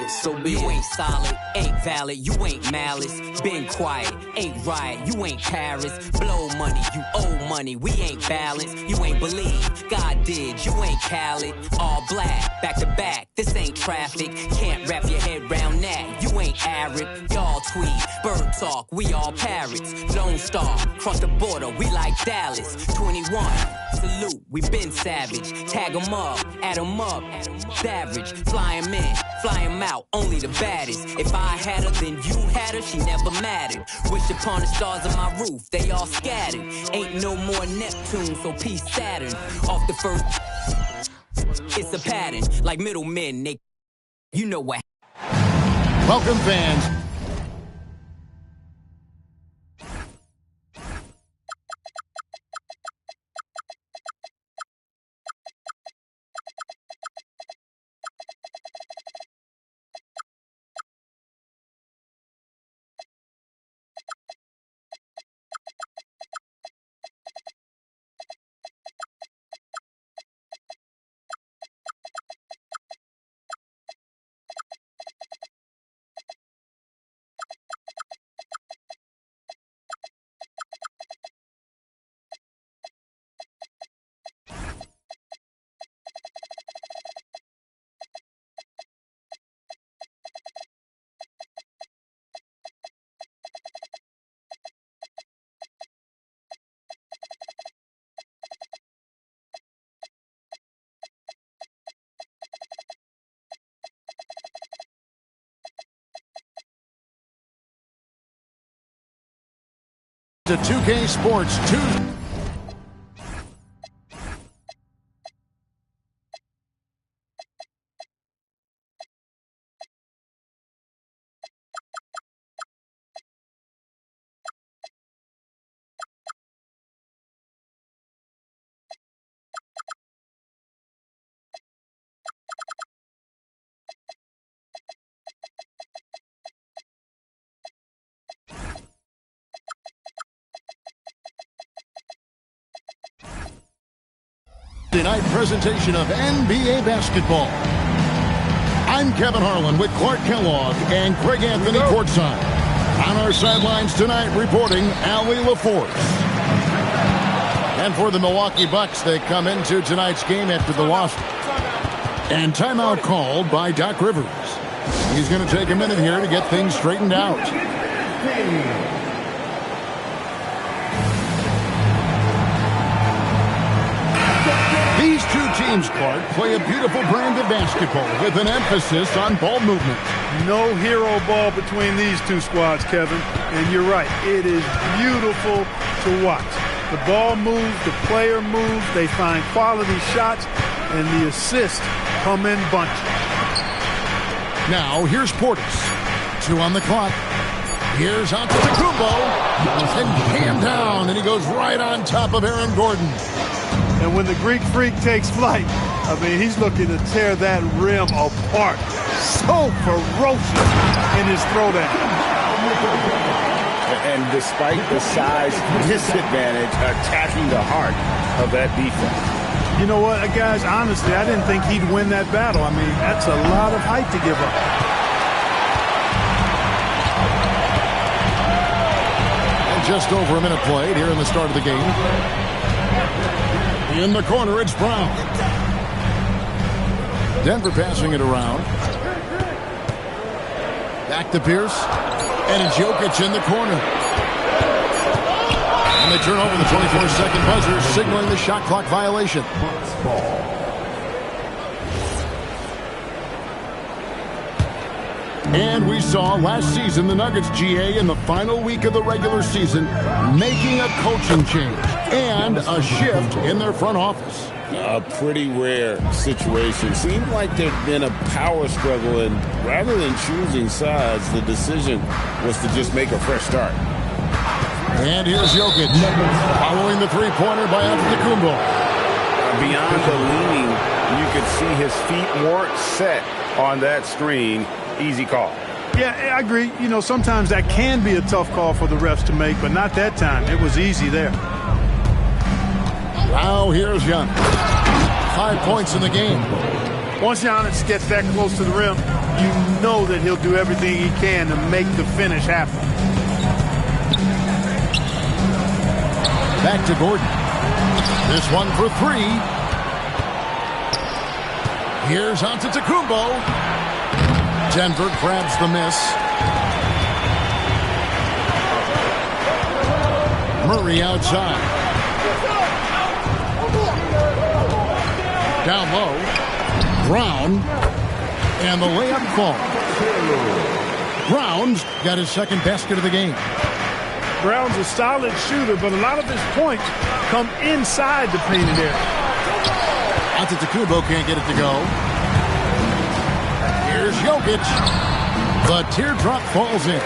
So be you ain't solid, ain't valid, you ain't malice. Been quiet, ain't riot, you ain't Paris. Blow money, you owe money, we ain't balanced. You ain't believe, God did, you ain't Khaled. All black, back to back, this ain't traffic. Can't wrap your head round that, you ain't Arab. Y'all tweet, bird talk, we all parrots. Lone Star, cross the border, we like Dallas. 21, salute, we been savage. Tag 'em up, add 'em up, savage. Fly 'em in, fly 'em out, only the baddest. If I had her, then you had her, she never mattered. Wish upon the stars of my roof, they all scattered. Ain't no more Neptune, so peace Saturn. Off the first, it's a pattern. Like middlemen, they, you know what. Welcome, fans. To 2K Sports 2. Tonight presentation of NBA basketball. I'm Kevin Harlan with Clark Kellogg and Craig Anthony courtside. On our sidelines tonight reporting Allie LaForce. And for the Milwaukee Bucks, they come into tonight's game after the loss. And timeout called by Doc Rivers. He's going to take a minute here to get things straightened out. These two teams, Clark, play a beautiful brand of basketball with an emphasis on ball movement. No hero ball between these two squads, Kevin. And you're right, it is beautiful to watch. The ball moves, the player moves, they find quality shots, and the assists come in bunches. Now, here's Portis. 2 on the clock. Here's Antetokounmpo. And jammed down, and he goes right on top of Aaron Gordon. And when the Greek Freak takes flight, I mean, he's looking to tear that rim apart. So ferocious in his throwdown. And despite the size disadvantage, attacking the heart of that defense. You know what, guys, honestly, I didn't think he'd win that battle. I mean, that's a lot of height to give up. And just over a minute played here in the start of the game. In the corner, it's Brown. Denver passing it around. Back to Pierce. And it's Jokic in the corner. And they turn over the 24-second buzzer, signaling the shot clock violation. And we saw last season the Nuggets GA in the final week of the regular season making a coaching change and a shift in their front office. A pretty rare situation. Seemed like there'd been a power struggle, and rather than choosing sides, the decision was to just make a fresh start. And here's Jokic following the three-pointer by Antetokounmpo. Beyond the leaning, you could see his feet weren't set on that screen. Easy call. Yeah, I agree. You know, sometimes that can be a tough call for the refs to make, but not that time. It was easy there. Now here's Giannis. 5 points in the game. Once Giannis gets that close to the rim, you know that he'll do everything he can to make the finish happen. Back to Gordon. This one for three. Here's Antetokounmpo. Denver grabs the miss. Murray outside. Down low. Brown. And the layup falls. Brown's got his second basket of the game. Brown's a solid shooter, but a lot of his points come inside the painted area. Antetokounmpo can't get it to go. Here's Jokic. The teardrop falls in.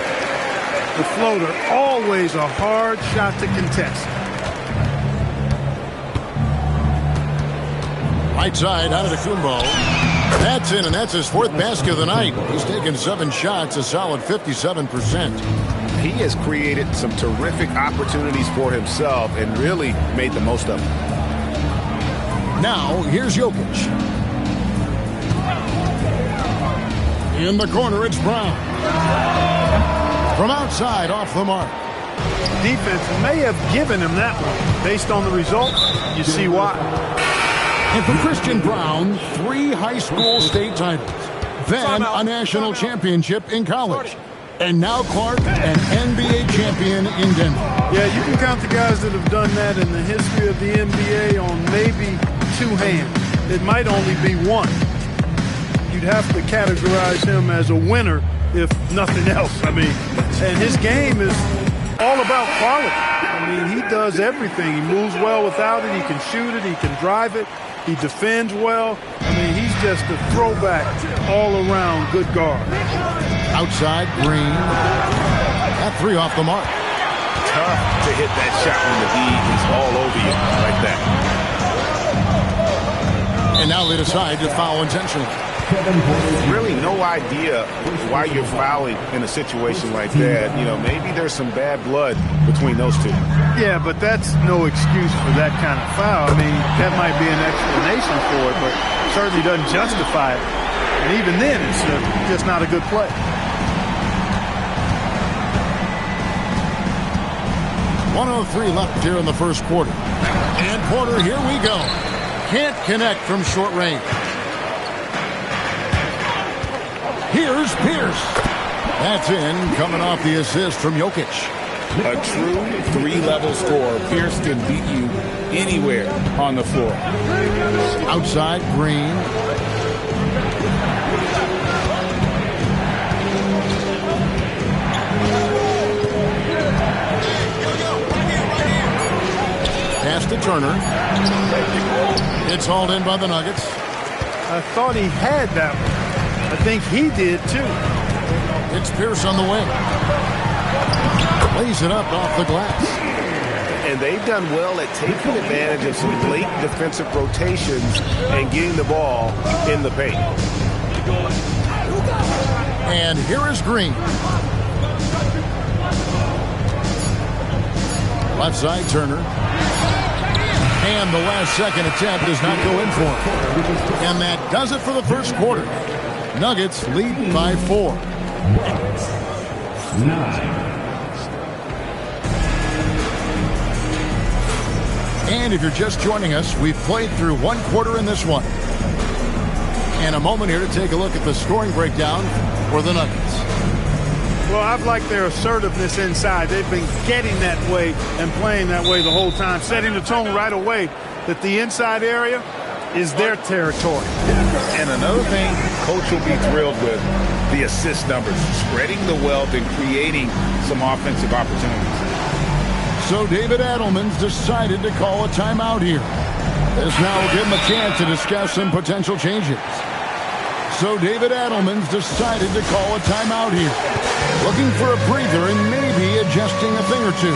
The floater, always a hard shot to contest. Right side, Antetokounmpo. That's in, and that's his fourth basket of the night. He's taken 7 shots, a solid 57%. He has created some terrific opportunities for himself and really made the most of them. Now, here's Jokic. In the corner, it's Brown. From outside, off the mark. Defense may have given him that one. Based on the result, you see why. And for Christian Brown, 3 high school state titles. Then a national championship in college. And now Clark, an NBA champion in Denver. Yeah, you can count the guys that have done that in the history of the NBA on maybe 2 hands. It might only be 1. You'd have to categorize him as a winner, if nothing else. I mean, and his game is all about quality. I mean, he does everything. He moves well without it. He can shoot it. He can drive it. He defends well. I mean, he's just a throwback all-around good guard. Outside, Green. That 3 off the mark. Tough to hit that shot when the league is all over you like that. And now they decide to foul intentionally. Really no idea why you're fouling in a situation like that. You know, maybe there's some bad blood between those two. Yeah, but that's no excuse for that kind of foul. I mean, that might be an explanation for it, but certainly doesn't justify it. And even then, it's just not a good play. .103 left here in the first quarter. And Porter, here we go. Can't connect from short range. Here's Pierce. That's in, coming off the assist from Jokic. A true 3-level scorer. Pierce can beat you anywhere on the floor. Outside, Green. Pass to Turner. It's hauled in by the Nuggets. I thought he had that one. I think he did, too. It's Pierce on the wing. Lays it up off the glass. And they've done well at taking advantage of some late defensive rotations and getting the ball in the paint. And here is Green. Left side, Turner. And the last second attempt does not go in for him. And that does it for the first quarter. Nuggets lead by 4. 9. And if you're just joining us, we've played through 1 quarter in this one. And a moment here to take a look at the scoring breakdown for the Nuggets. Well, I've liked their assertiveness inside. They've been getting that way and playing that way the whole time, setting the tone right away that the inside area is their territory. And another thing, Coach will be thrilled with the assist numbers, spreading the wealth and creating some offensive opportunities. So David Adelman's decided to call a timeout here. This now will give him a chance to discuss some potential changes. So David Adelman's decided to call a timeout here. Looking for a breather and maybe adjusting a thing or two.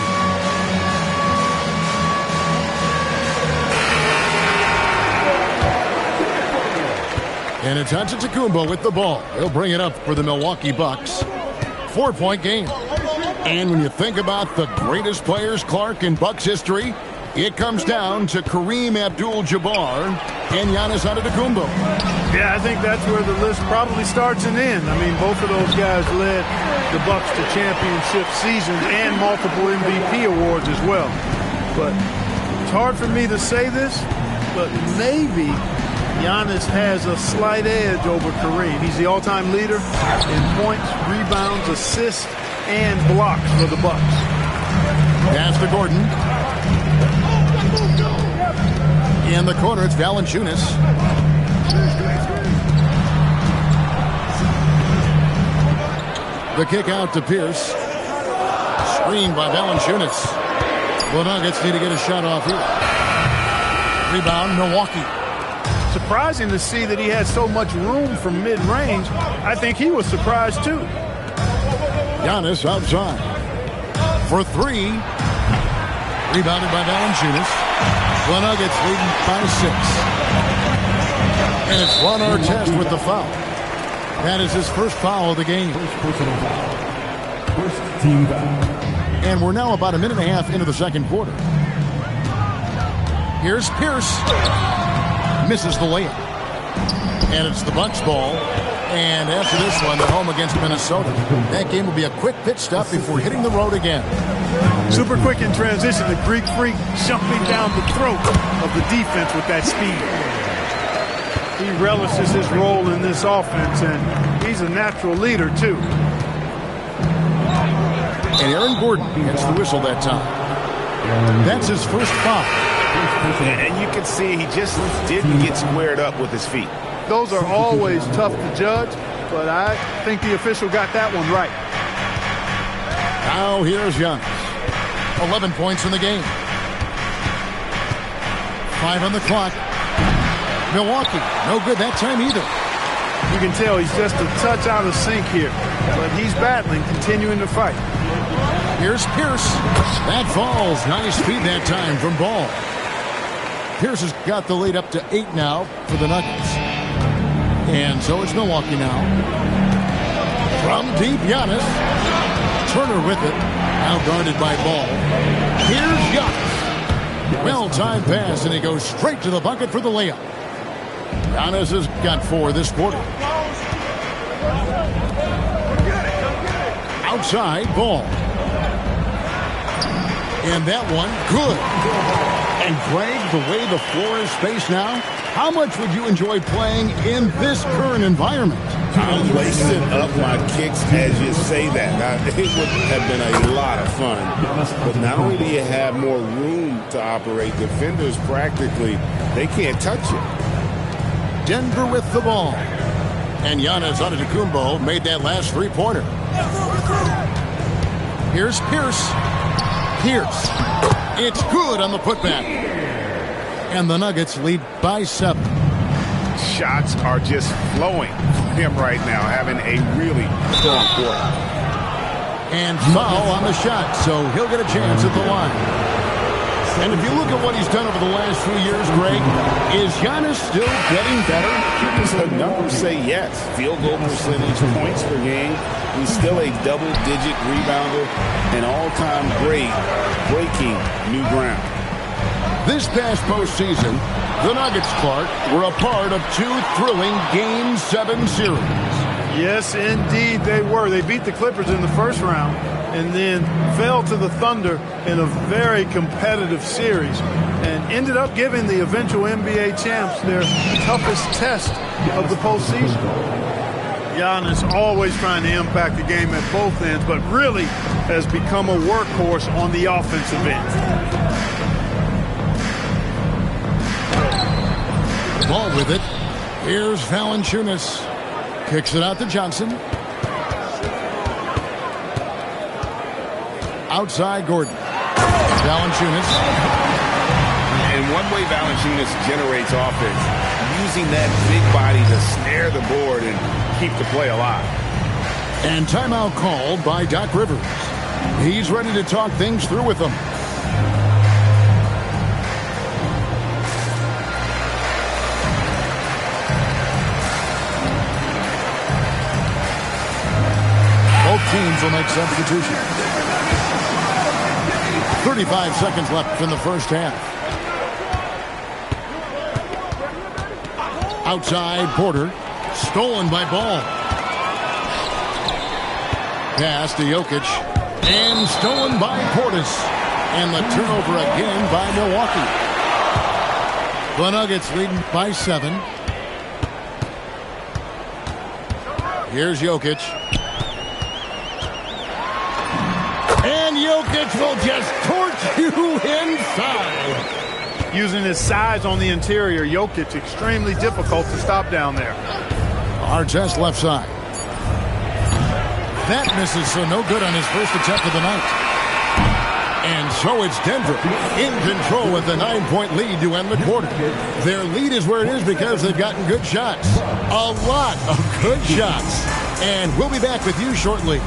And it's Antetokounmpo with the ball. He'll bring it up for the Milwaukee Bucks. 4-point game. And when you think about the greatest players, Clark, in Bucks history, it comes down to Kareem Abdul-Jabbar and Giannis Antetokounmpo. Yeah, I think that's where the list probably starts and ends. I mean, both of those guys led the Bucks to championship seasons and multiple MVP awards as well. But it's hard for me to say this, but maybe Giannis has a slight edge over Kareem. He's the all-time leader in points, rebounds, assists, and blocks for the Bucks. Pass to Gordon. In the corner, it's Valanciunas. The kick out to Pierce. Screened by Valanciunas. The Nuggets need to get a shot off here. Rebound, Milwaukee. Surprising to see that he had so much room from mid-range. I think he was surprised too. Giannis outside. For three. Rebounded by Valanciunas. The Nuggets leading by 6. And it's Ron Artest with the foul. That is his first foul of the game. First team foul. And we're now about a minute and a half into the second quarter. Here's Pierce. Misses the layup. And it's the Bucks ball. And after this one, they're home against Minnesota. That game will be a quick pit stop before hitting the road again. Super quick in transition. The Greek Freak jumping down the throat of the defense with that speed. He relishes his role in this offense, and he's a natural leader, too. And Aaron Gordon gets the whistle that time. That's his first foul. And you can see he just didn't get squared up with his feet. Those are always tough to judge, but I think the official got that one right. Now here's Giannis. 11 points in the game. 5 on the clock. Milwaukee, no good that time either. You can tell he's just a touch out of sync here, but he's battling, continuing to fight. Here's Pierce. That falls. Nice feed that time from Ball. Pierce has got the lead up to 8 now for the Nuggets. And so it's Milwaukee now. From deep, Giannis. Turner with it. Now guarded by Ball. Here's Giannis. Well-timed pass, and he goes straight to the bucket for the layup. Giannis has got 4 this quarter. Outside, Ball. And that one, good. And Greg, the way the floor is spaced now, how much would you enjoy playing in this current environment? I'm lacing up my kicks as you say that. Now, it would have been a lot of fun. But not only do you have more room to operate, defenders practically, they can't touch you. Denver with the ball. And Giannis Antetokounmpo made that last three-pointer. Here's Pierce. Pierce. It's good on the putback. And the Nuggets lead by 7. Shots are just flowing from him right now, having a really strong quarter. And foul on the shot, so he'll get a chance at the line. And if you look at what he's done over the last few years, Greg, is Giannis still getting better? The numbers say yes. Field goal percentage, points per game. He's still a double-digit rebounder, an all-time great, breaking new ground. This past postseason, the Nuggets, Clark, were a part of 2 thrilling Game 7 series. Yes, indeed they were. They beat the Clippers in the first round and then fell to the Thunder in a very competitive series and ended up giving the eventual NBA champs their toughest test of the postseason. Giannis always trying to impact the game at both ends, but really has become a workhorse on the offensive end. Ball with it. Here's Valanciunas. Kicks it out to Johnson. Outside Gordon. Valanciunas. And one way Valanciunas generates offense, using that big body to snare the board and keep the play alive. And timeout called by Doc Rivers. He's ready to talk things through with them. Both teams will make substitutions. 35 seconds left in the first half. Outside, Porter. Stolen by Ball. Pass to Jokic. And stolen by Portis. And the turnover again by Milwaukee. The Nuggets leading by 7. Here's Jokic. And Jokic will just torch you inside. Using his size on the interior, Jokic extremely difficult to stop down there. Artest left side. That misses, so no good on his first attempt of the night. And so it's Denver in control with a 9-point lead to end the quarter. Their lead is where it is because they've gotten good shots. A lot of good shots. And we'll be back with you shortly.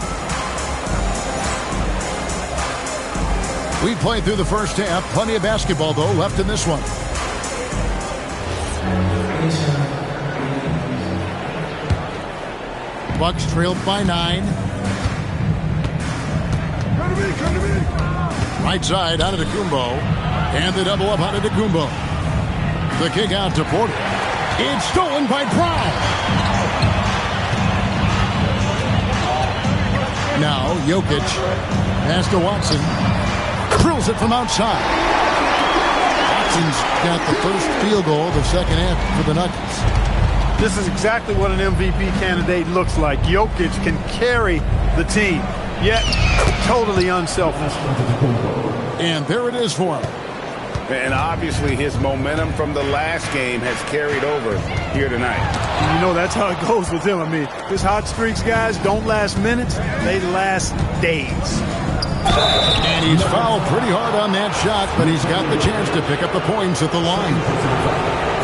We played through the first half. Plenty of basketball, though, left in this one. Bucks trailed by 9. Right side, out of Antetokounmpo. And the double up out of Antetokounmpo. The kick out to Porter. It's stolen by Brown. Now, Jokic. Pass to Watson. Drills it from outside. Watson's got the first field goal of the second half for the Nuggets. This is exactly what an MVP candidate looks like. Jokic can carry the team, yet totally unselfish. And there it is for him. And obviously his momentum from the last game has carried over here tonight. You know, that's how it goes with him. I mean, his hot streaks, guys, don't last minutes. They last days. And he's fouled pretty hard on that shot, but he's got the chance to pick up the points at the line.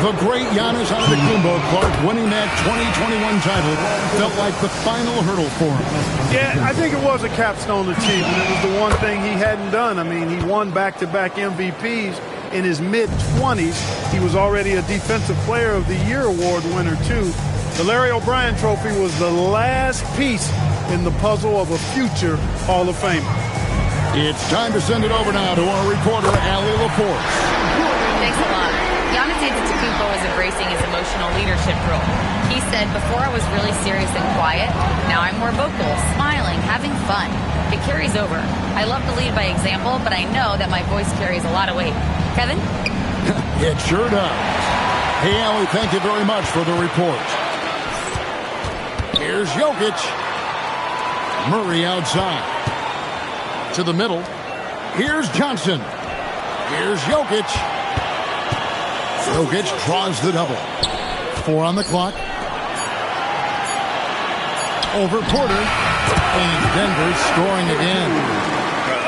The great Giannis Antetokounmpo, Clark, winning that 2021 title felt like the final hurdle for him. Yeah, I think it was a capstone achievement. It was the one thing he hadn't done. I mean, he won back-to-back MVPs in his mid-20s. He was already a Defensive Player of the Year award winner, too. The Larry O'Brien Trophy was the last piece in the puzzle of a future Hall of Famer. It's time to send it over now to our reporter, Allie Laporte. Thanks a lot. Giannis Antetokounmpo is embracing his emotional leadership role. He said, before I was really serious and quiet, now I'm more vocal, smiling, having fun. It carries over. I love to lead by example, but I know that my voice carries a lot of weight. Kevin? It sure does. Hey, Allie, thank you very much for the report. Here's Jokic. Murray outside. To the middle. Here's Johnson. Here's Jokic. Jokic draws the double. 4 on the clock. Over Porter. And Denver scoring again.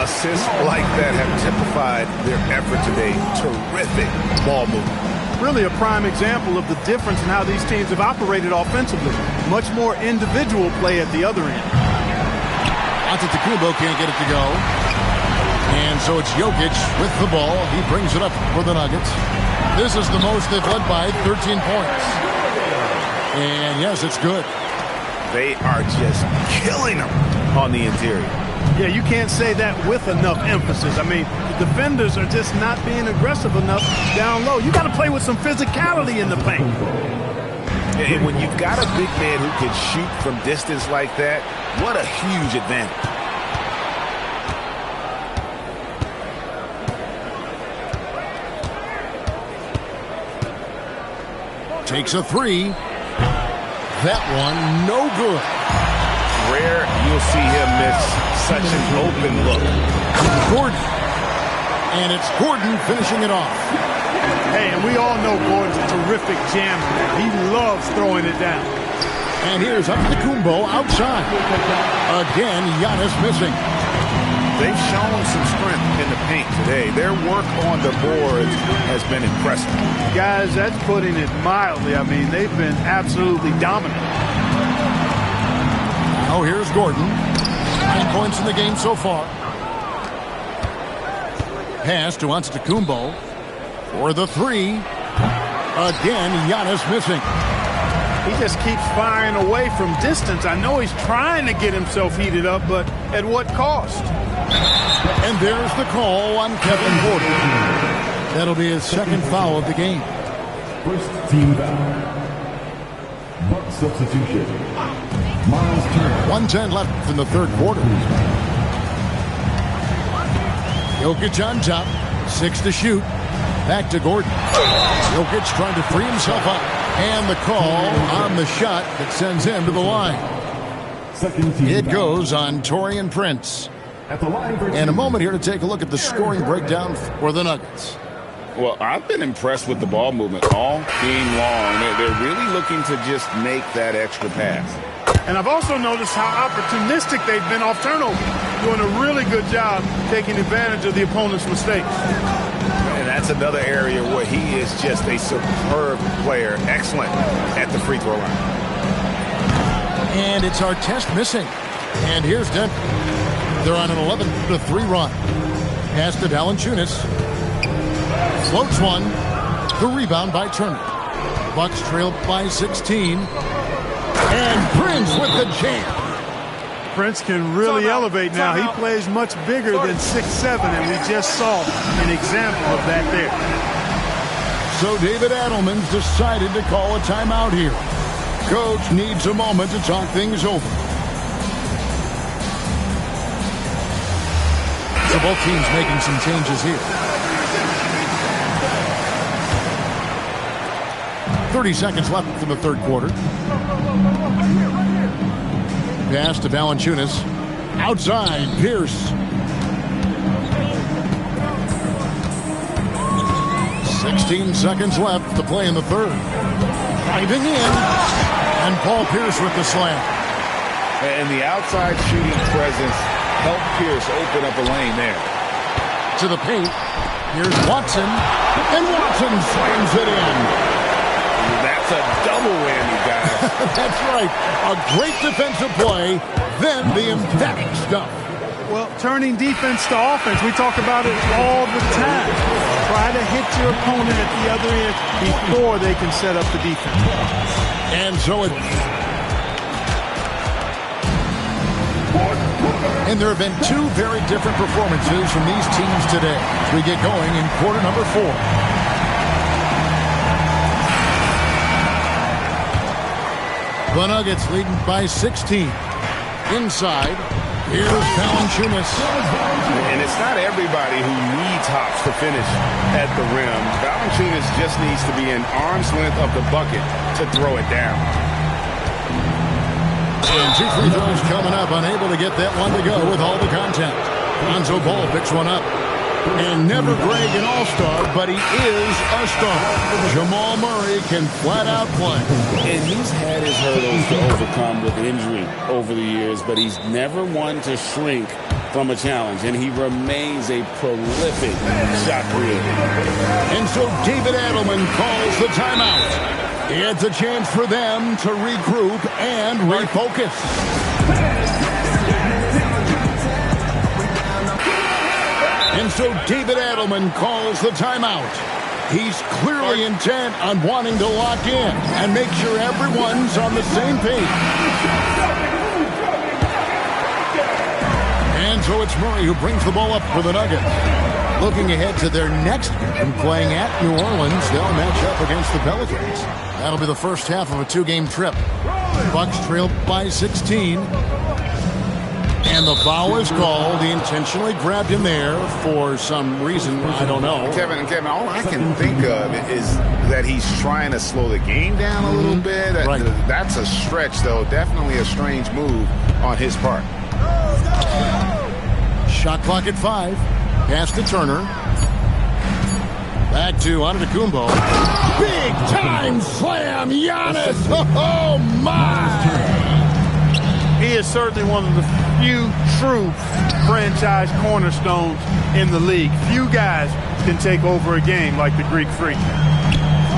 Assists like that have typified their effort today. Terrific ball movement. Really a prime example of the difference in how these teams have operated offensively. Much more individual play at the other end. Antetokounmpo can't get it to go. And so it's Jokic with the ball. He brings it up for the Nuggets. This is the most they've led by, 13 points. And yes, it's good. They are just killing them on the interior. Yeah, you can't say that with enough emphasis. I mean, the defenders are just not being aggressive enough down low. You got to play with some physicality in the paint. And when you've got a big man who can shoot from distance like that, what a huge advantage. Takes a 3. That one, no good. Rare you'll see him miss such an open look. Gordon. And it's Gordon finishing it off. Hey, and we all know Gordon's a terrific jammer. He loves throwing it down. And here's Antetokounmpo outside. Again, Giannis missing. They've shown some strength in the paint today. Their work on the boards has been impressive. Guys, that's putting it mildly. I mean, they've been absolutely dominant. Now here's Gordon. 9 points in the game so far. Pass to Antetokounmpo for the 3. Again, Giannis missing. He just keeps firing away from distance. I know he's trying to get himself heated up, but at what cost? And there's the call on Kevin Porter. That'll be his second foul of the game. First team foul. Substitution. Miles Turner. 1:10 left in the third quarter. Jokic on top. 6 to shoot. Back to Gordon. Jokic trying to free himself up. And the call on the shot that sends him to the line. Second team. It goes on Taurean Prince. At the line for And a moment here to take a look at the scoring breakdown for the Nuggets. Well, I've been impressed with the ball movement all game long. They're really looking to just make that extra pass. And I've also noticed how opportunistic they've been off turnover, doing a really good job taking advantage of the opponent's mistakes. And that's another area where he is just a superb player, excellent at the free throw line. And it's our test missing. And here's Denver. They're on an 11-3 run. Pass to Valanciunas. Floats one. The rebound by Turner. Bucks trail by 16. And Prince with the jam. Prince can really elevate now. He plays much bigger than 6'7", and we just saw an example of that there. So David Adelman's decided to call a timeout here. Coach needs a moment to talk things over. So both teams making some changes here. 30 seconds left in the third quarter. Pass to Valanciunas. Outside, Pierce. 16 seconds left to play in the third. Diving in. And Paul Pierce with the slam. And the outside shooting presence helped Pierce open up a lane there. To the paint. Here's Watson. And Watson slams it in. That's a double whammy, guys. That's right. A great defensive play, then the emphatic stuff. Well, turning defense to offense, we talk about it all the time. Try to hit your opponent at the other end before they can set up the defense. And so it... And there have been two very different performances from these teams today as we get going in quarter number 4. The Nuggets leading by 16. Inside, here's Valanciunas. And it's not everybody who needs hops to finish at the rim. Valanciunas just needs to be an arm's length of the bucket to throw it down. And 2 free throws coming up, unable to get that one to go with all the contact. Lonzo Ball picks one up. And never Greg an all-star, but he is a star. Jamal Murray can flat out play. And he's had his hurdles to overcome with injury over the years, but he's never one to shrink from a challenge, and he remains a prolific shot creator. And so David Adelman calls the timeout. It's a chance for them to regroup and refocus. And so David Adelman calls the timeout. He's clearly intent on wanting to lock in and make sure everyone's on the same page. And so it's Murray who brings the ball up for the Nuggets. Looking ahead to their next game, playing at New Orleans, they'll match up against the Pelicans. That'll be the first half of a 2-game trip. Bucks trail by 16. And the foul is called. He intentionally grabbed him there for some reason. I don't know. Kevin, all I can think of is that he's trying to slow the game down a little bit. Right. That's a stretch, though. Definitely a strange move on his part. Shot clock at 5. Pass to Turner. Back to Antetokounmpo. Big time slam, Giannis. Oh, my. He is certainly one of the few true franchise cornerstones in the league. Few guys can take over a game like the Greek Freak.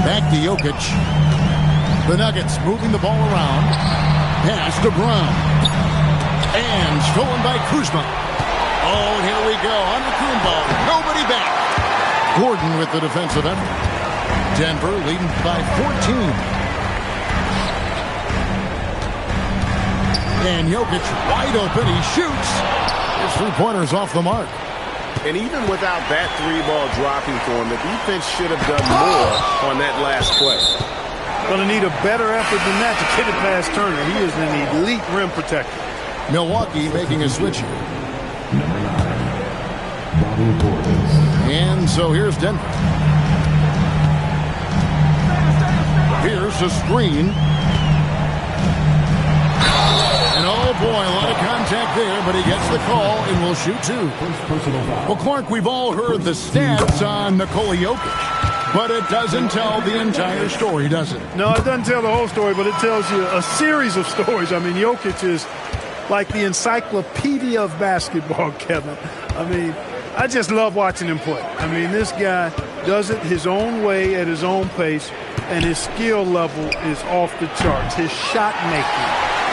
Back to Jokic. The Nuggets moving the ball around. Pass to Brown. And stolen by Kuzma. Oh, and here we go. Antetokounmpo. Nobody back. Gordon with the defensive effort. Denver leading by 14. And Jokic wide open. He shoots. His three-pointer's off the mark. And even without that 3-ball dropping for him, the defense should have done more on that last play. Going to need a better effort than that to get it past Turner. He is an elite rim protector. Milwaukee making a switch here. Number 9, Bobby Portis. And so here's Denver. Here's a screen. And oh boy, a lot of contact there, but he gets the call and will shoot two. Well, Clark, we've all heard the stats on Nikola Jokic, but it doesn't tell the entire story, does it? No, it doesn't tell the whole story, but it tells you a series of stories. I mean, Jokic is like the encyclopedia of basketball, Kevin. I mean, I just love watching him play. I mean, this guy does it his own way at his own pace, and his skill level is off the charts. His shot making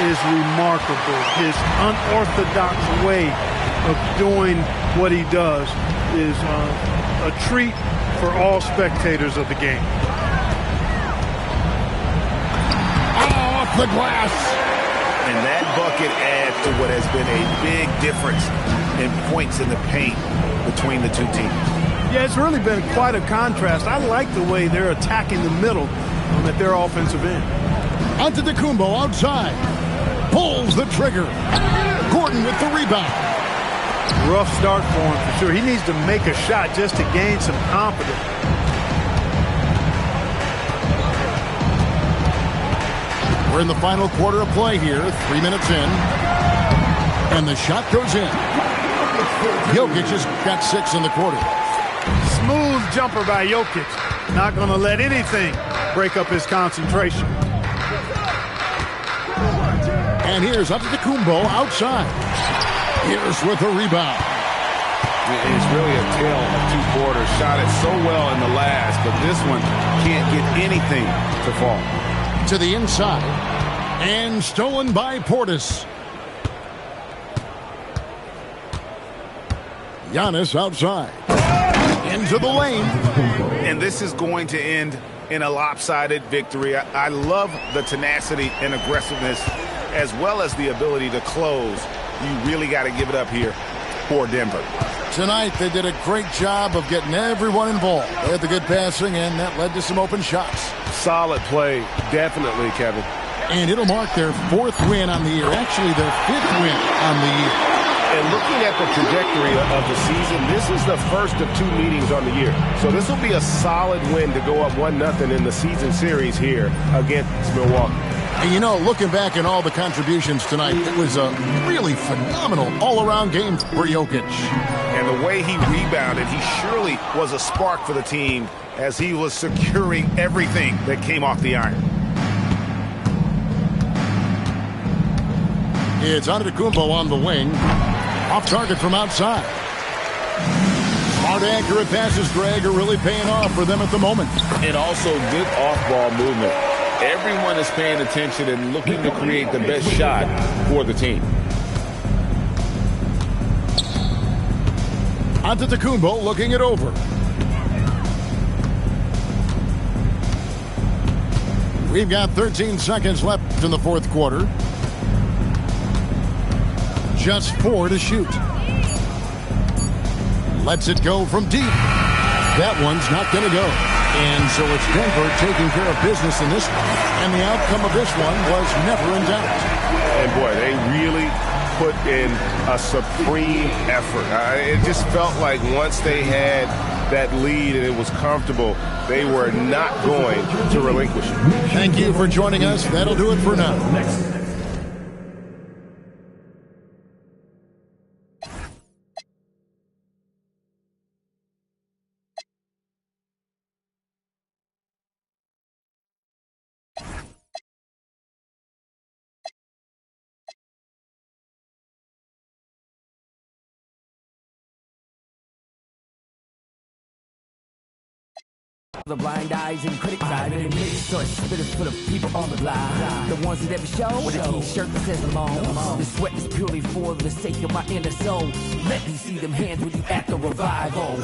is remarkable. His unorthodox way of doing what he does is a treat for all spectators of the game. Oh, off the glass. And that bucket adds to what has been a big difference in points in the paint between the two teams. Yeah, it's really been quite a contrast. I like the way they're attacking the middle at their offensive end. Antetokounmpo outside. Pulls the trigger. Gordon with the rebound. Rough start for him for sure. He needs to make a shot just to gain some confidence. We're in the final quarter of play here. 3 minutes in. And the shot goes in. Jokic has got 6 in the quarter. Smooth jumper by Jokic. Not going to let anything break up his concentration. And here's Antetokounmpo outside. Here's with a rebound. It's really a tale of two quarters. Shot it so well in the last, but this one can't get anything to fall. To the inside. And stolen by Portis. Giannis outside. Into the lane. And this is going to end in a lopsided victory. I love the tenacity and aggressiveness as well as the ability to close. You really got to give it up here for Denver. Tonight, they did a great job of getting everyone involved. They had the good passing, and that led to some open shots. Solid play, definitely, Kevin. And it'll mark their 4th win on the year. Actually, their 5th win on the year. And looking at the trajectory of the season, this is the first of 2 meetings on the year. So this will be a solid win to go up 1-0 in the season series here against Milwaukee. And you know, looking back at all the contributions tonight, it was a really phenomenal all-around game for Jokic. And the way he rebounded, he surely was a spark for the team as he was securing everything that came off the iron. It's Antetokounmpo on the wing. Off target from outside. Smart, accurate passes, Greg, are really paying off for them at the moment. And also good off-ball movement. Everyone is paying attention and looking to create the best shot for the team. Antetokounmpo looking it over. We've got 13 seconds left in the 4th quarter. Just 4 to shoot. Lets it go from deep. That one's not going to go. And so it's Denver taking care of business in this one. And the outcome of this one was never in doubt. And boy, they really put in a supreme effort. It just felt like once they had that lead and it was comfortable, they were not going to relinquish it. Thank you for joining us. That'll do it for now. The blind eyes and critics eye, but admit so it's spitters for the people on the line. The ones that every show with a t-shirt that says alone. The sweat is purely for the sake of my inner soul. Let me see them hands when you at the revival.